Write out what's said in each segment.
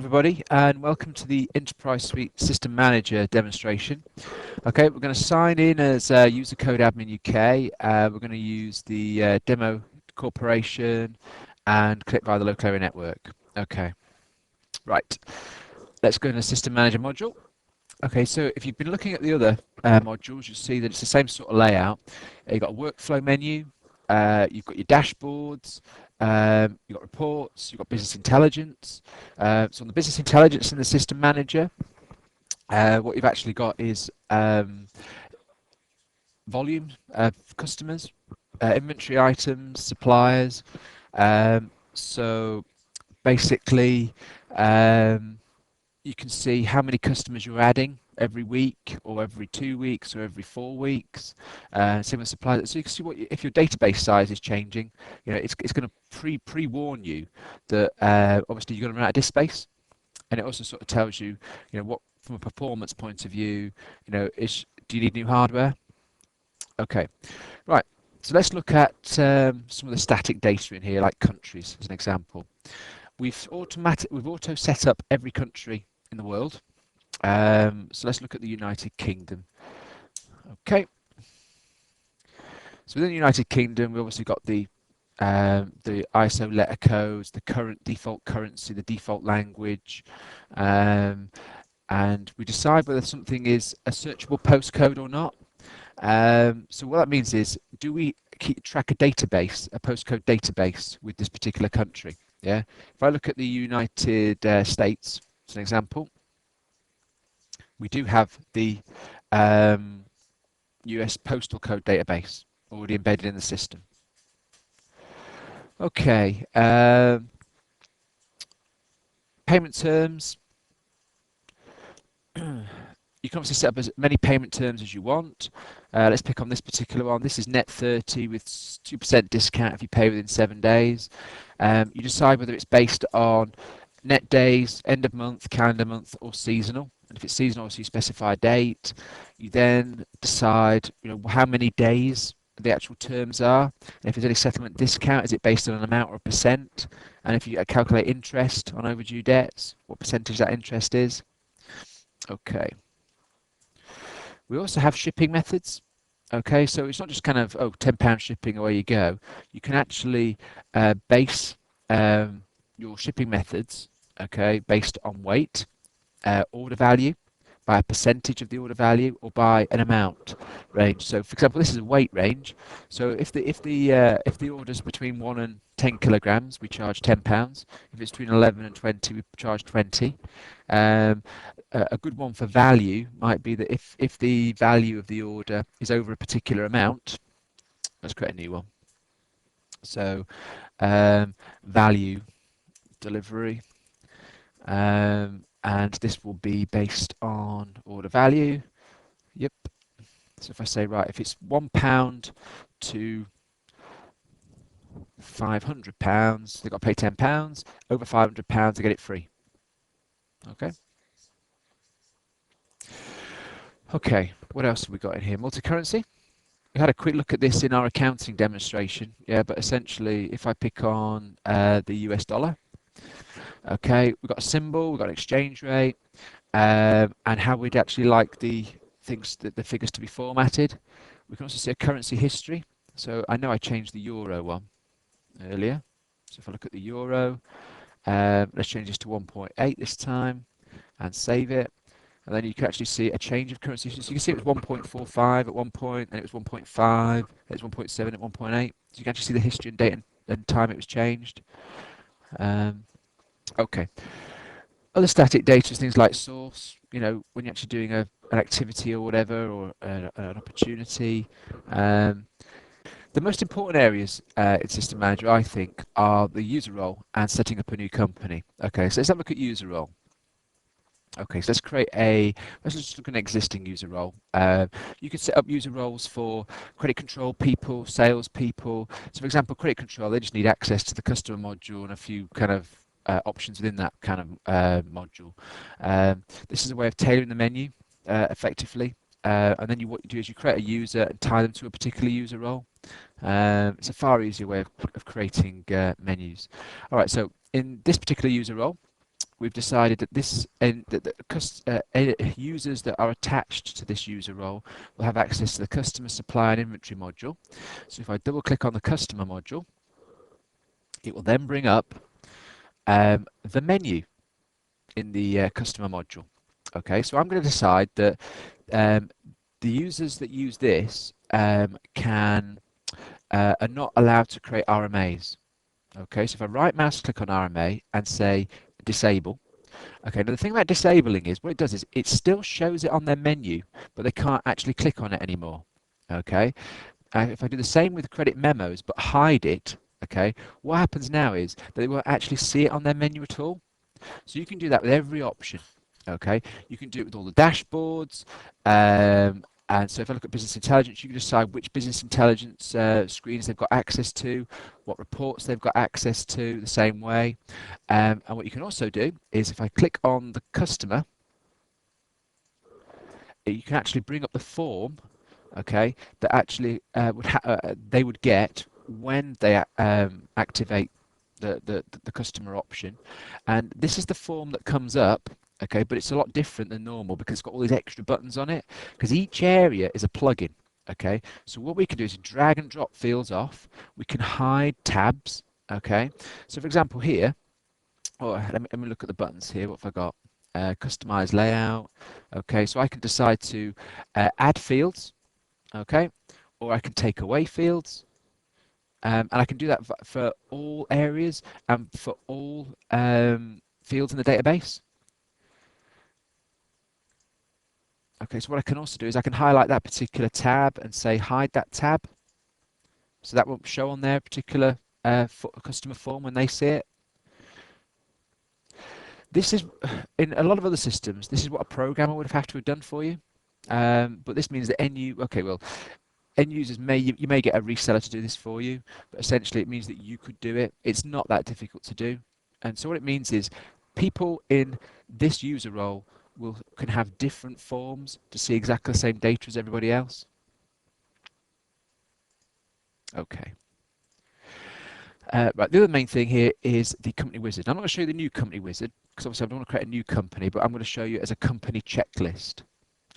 everybody, and welcome to the Enterprise Suite System Manager demonstration. Okay, we're going to sign in as user code admin UK. We're going to use the demo corporation and connect via the local area network. Okay, right. Let's go into the System Manager module. Okay, so if you've been looking at the other modules, you'll see that it's the same sort of layout. You've got a workflow menu, you've got your dashboards, you've got reports, you've got business intelligence. So on the business intelligence in the system manager, what you've actually got is volume of customers, inventory items, suppliers. So basically, you can see how many customers you're adding every week or every 2 weeks or every 4 weeks. Same with suppliers. So you can see what if your database size is changing. It's going to pre-warn you that obviously you're going to run out of disk space, and it also sort of tells you, what from a performance point of view, do you need new hardware? Okay, right. So let's look at some of the static data in here, like countries as an example. We've auto set up every country in the world. So let's look at the United Kingdom. Okay. So within the United Kingdom, we've obviously got the ISO letter codes, the current default currency, the default language, and we decide whether something is a searchable postcode or not. So what that means is, do we track a database, a postcode database with this particular country? Yeah. If I look at the United States as an example, we do have the US postal code database already embedded in the system. Okay. Payment terms. You can obviously set up as many payment terms as you want. Let's pick on this particular one. This is net 30 with 2% discount if you pay within 7 days. You decide whether it's based on net days, end of month, calendar month, or seasonal. And if it's seasonal, obviously you specify a date. You then decide, how many days the actual terms are. And if there's any settlement discount, is it based on an amount or a percent? And if you calculate interest on overdue debts, what percentage that interest is. Okay. We also have shipping methods. Okay, so it's not just kind of, £10 shipping, away you go. You can actually base your shipping methods, okay, based on weight, order value, by a percentage of the order value, or by an amount range. So, for example, this is a weight range. So if the order is between 1 and 10 kilograms, we charge £10. If it's between 11 and 20, we charge 20. A good one for value might be that if the value of the order is over a particular amount, let's create a new one. So value delivery, and this will be based on order value. Yep. So if I say, right, if it's £1 to £500, they've got to pay £10. Over £500, they get it free. Okay. Okay, what else have we got in here? Multi-currency. We had a quick look at this in our accounting demonstration. Yeah, but essentially, if I pick on the US dollar, okay, we've got a symbol, we've got an exchange rate, and how we'd actually like the figures to be formatted. We can also see a currency history. So I know I changed the euro one earlier. So if I look at the euro, let's change this to 1.8 this time and save it. And then you can actually see a change of currency. So you can see it was 1.45 at one point, and it was 1.5, it was 1.7 at 1.8. So you can actually see the history and date and time it was changed. Okay. Other static data is things like source, when you're actually doing an activity or whatever, or an opportunity. The most important areas in System Manager, I think, are the user role and setting up a new company. Okay, so let's have a look at user role. Okay, so let's just look at an existing user role. You can set up user roles for credit control people, sales people. So for example, credit control, they just need access to the customer module and a few kind of options within that kind of module. This is a way of tailoring the menu effectively. And then what you do is you create a user and tie them to a particular user role. It's a far easier way of creating menus. All right, so in this particular user role, we've decided that users that are attached to this user role will have access to the customer supply and inventory module. So if I double click on the customer module, it will then bring up the menu in the customer module. Okay, so I'm going to decide that um, the users that use this are not allowed to create RMAs. Okay, so if I right mouse click on RMA and say disable. Okay, now the thing about disabling is what it does is it still shows it on their menu, but they can't actually click on it anymore. Okay, if I do the same with credit memos but hide it, okay, what happens now is that they won't actually see it on their menu at all. So you can do that with every option. Okay, you can do it with all the dashboards. And so if I look at business intelligence, you can decide which business intelligence screens they've got access to, what reports they've got access to the same way. And what you can also do is if I click on the customer, you can actually bring up the form, okay, that actually they would get when they activate the customer option. And this is the form that comes up, okay, but it's a lot different than normal because it's got all these extra buttons on it because each area is a plugin. Okay, so what we can do is drag and drop fields off. We can hide tabs. Okay, so for example here, let me look at the buttons here. What have I got? Customize layout. Okay, so I can decide to add fields. Okay, or I can take away fields. And I can do that for all areas and for all fields in the database. Okay, so what I can also do is I can highlight that particular tab and say hide that tab. So that won't show on their particular customer form when they see it. This is, in a lot of other systems, this is what a programmer would have to have done for you. But this means that end users you may get a reseller to do this for you, but essentially it means that you could do it. It's not that difficult to do. And so what it means is people in this user role can have different forms to see exactly the same data as everybody else. Okay. Right, the other main thing here is the company wizard. I'm not going to show you the new company wizard because obviously I don't want to create a new company, but I'm going to show you as a company checklist.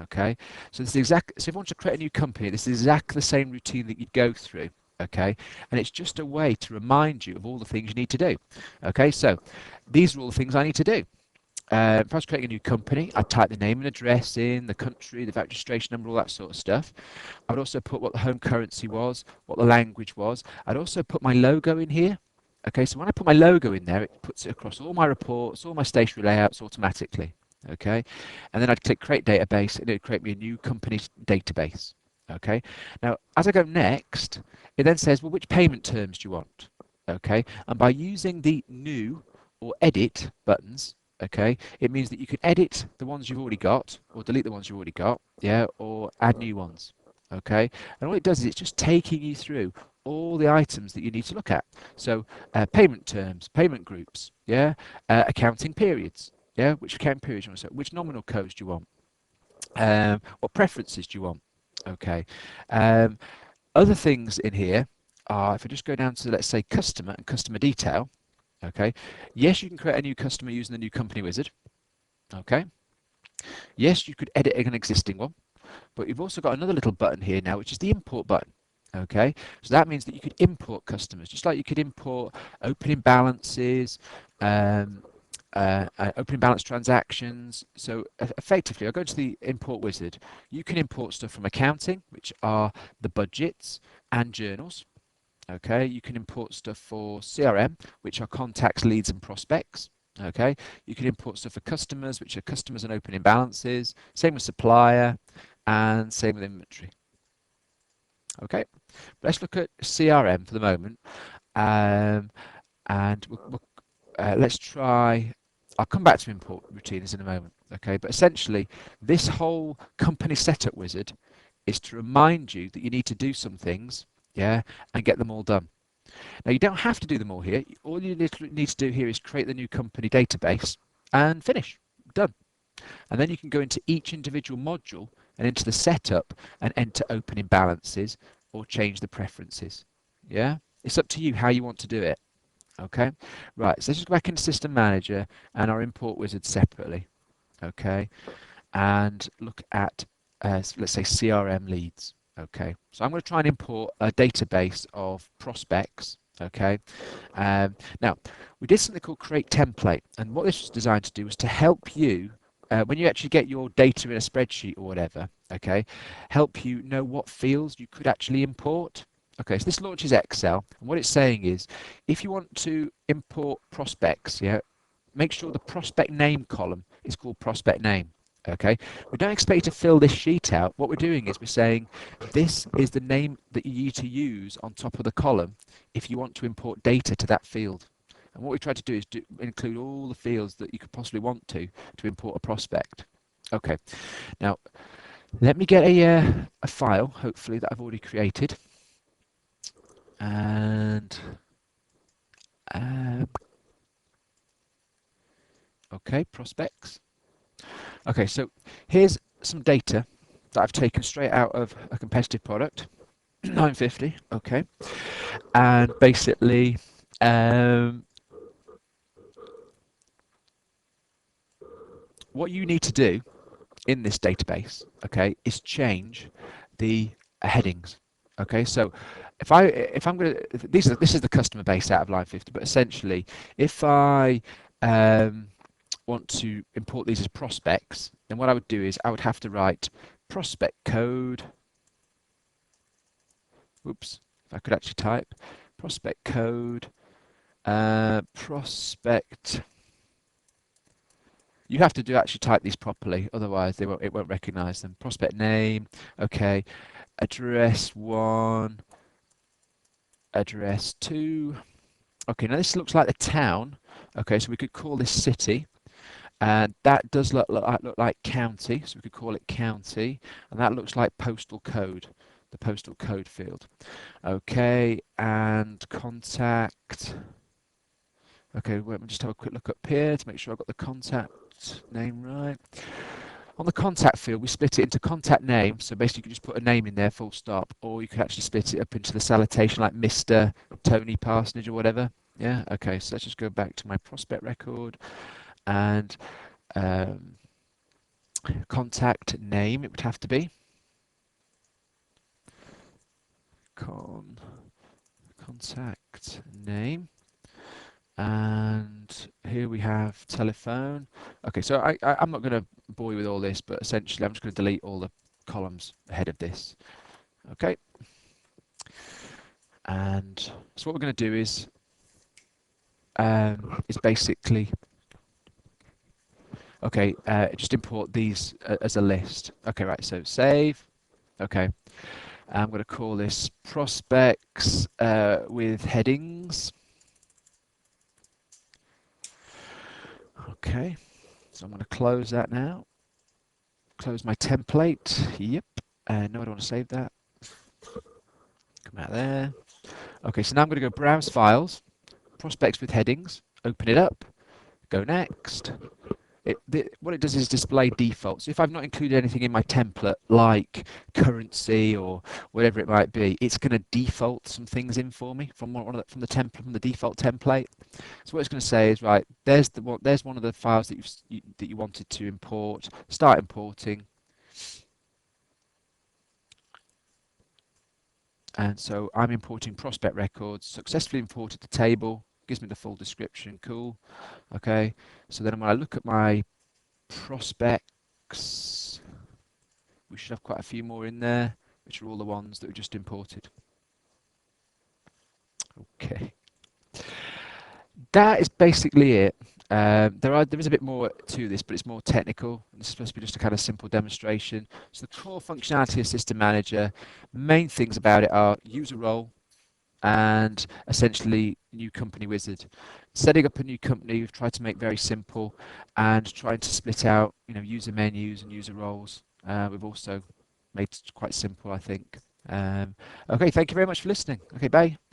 Okay, so this is so if you want to create a new company, this is exactly the same routine that you'd go through. Okay, and it's just a way to remind you of all the things you need to do. Okay, so these are all the things I need to do. If I was creating a new company, I'd type the name and address in, the country, the registration number, all that sort of stuff. I would also put what the home currency was, what the language was. I'd also put my logo in here. Okay, so when I put my logo in there, it puts it across all my reports, all my stationary layouts automatically. Okay, and then I'd click create database and it would create me a new company database. Okay, now as I go next, it then says, well, which payment terms do you want? Okay, and by using the new or edit buttons, okay, it means that you can edit the ones you've already got or delete the ones you've already got, yeah, or add new ones. Okay, and all it does is it's just taking you through all the items that you need to look at. So payment terms, payment groups, yeah, accounting periods, yeah, which accounting periods you want to set, which nominal codes do you want, what preferences do you want, okay. Other things in here are, if I just go down to, let's say, customer and customer detail, okay, yes, you can create a new customer using the new company wizard, okay. Yes, you could edit an existing one, but you've also got another little button here now, which is the import button. Okay, so that means that you could import customers, just like you could import opening balances, opening balance transactions. So effectively, I'll go to the import wizard. You can import stuff from accounting, which are the budgets and journals. Okay, you can import stuff for CRM, which are contacts, leads, and prospects. Okay, you can import stuff for customers, which are customers and opening balances. Same with supplier, and same with inventory. Okay, let's look at CRM for the moment, and let's try. I'll come back to import routines in a moment. Okay, but essentially, this whole company setup wizard is to remind you that you need to do some things, yeah, and get them all done. Now, you don't have to do them all here. All you need to do here is create the new company database and finish. Done. And then you can go into each individual module and into the setup and enter opening balances or change the preferences. Yeah, it's up to you how you want to do it. Okay, right, so let's just go back into System Manager and our import wizard separately. Okay, and look at, let's say, CRM leads. Okay, so I'm going to try and import a database of prospects. Okay, now we did something called create template, and what this was designed to do was to help you when you actually get your data in a spreadsheet or whatever. Okay, help you know what fields you could actually import. Okay, so this launches Excel, and what it's saying is, if you want to import prospects, yeah, make sure the prospect name column is called prospect name. Okay, we don't expect you to fill this sheet out. What we're doing is we're saying this is the name that you need to use on top of the column if you want to import data to that field. And what we try to do is include all the fields that you could possibly want to import a prospect. Okay, now let me get a file, hopefully, that I've already created. And um, okay, prospects. Okay, so here's some data that I've taken straight out of a competitive product, 950. Okay, and basically, what you need to do in this database, okay, is change the headings. Okay, so if I'm going to, this is the customer base out of line 50, but essentially, if I want to import these as prospects, then what I would do is I would have to write prospect code. Oops, if I could actually type prospect code, prospect. You have to actually type these properly, otherwise it won't recognize them. Prospect name, okay, address 1, address 2. Okay, now this looks like the town. Okay, so we could call this city. And that does look like county, so we could call it county. And that looks like postal code, the postal code field. Okay, and contact. Okay, let me just have a quick look up here to make sure I've got the contact name right. On the contact field, we split it into contact name, so basically you can just put a name in there, full stop, or you could actually split it up into the salutation like Mr. Tony Parsonage or whatever. Yeah, okay, so let's just go back to my prospect record and um, contact name, it would have to be. Contact name. And here we have telephone. Okay, so I'm not going to bore you with all this, but essentially I'm just going to delete all the columns ahead of this. Okay. And so what we're going to do is basically, okay, just import these as a list. Okay, right, so save. Okay. I'm going to call this prospects with headings. Okay, so I'm going to close that now. Close my template. Yep. No, I don't want to save that. Come out there. Okay, so now I'm going to go browse files, prospects with headings, open it up, go next. What it does is display defaults. So if I've not included anything in my template, like currency or whatever it might be, it's going to default some things in for me from the default template. So what it's going to say is, right, there's one of the files that you wanted to import. Start importing. And so I'm importing prospect records. Successfully imported the table. Gives me the full description. Cool. Okay. So then when I look at my prospects, we should have quite a few more in there, which are all the ones that we just imported. Okay. That is basically it. There is a bit more to this, but it's more technical. This is supposed to be just a kind of simple demonstration. So the core functionality of System Manager, main things about it are user role and essentially new company wizard. Setting up a new company, we've tried to make very simple and trying to split out, user menus and user roles. We've also made it quite simple, I think. Okay, thank you very much for listening. Okay, bye.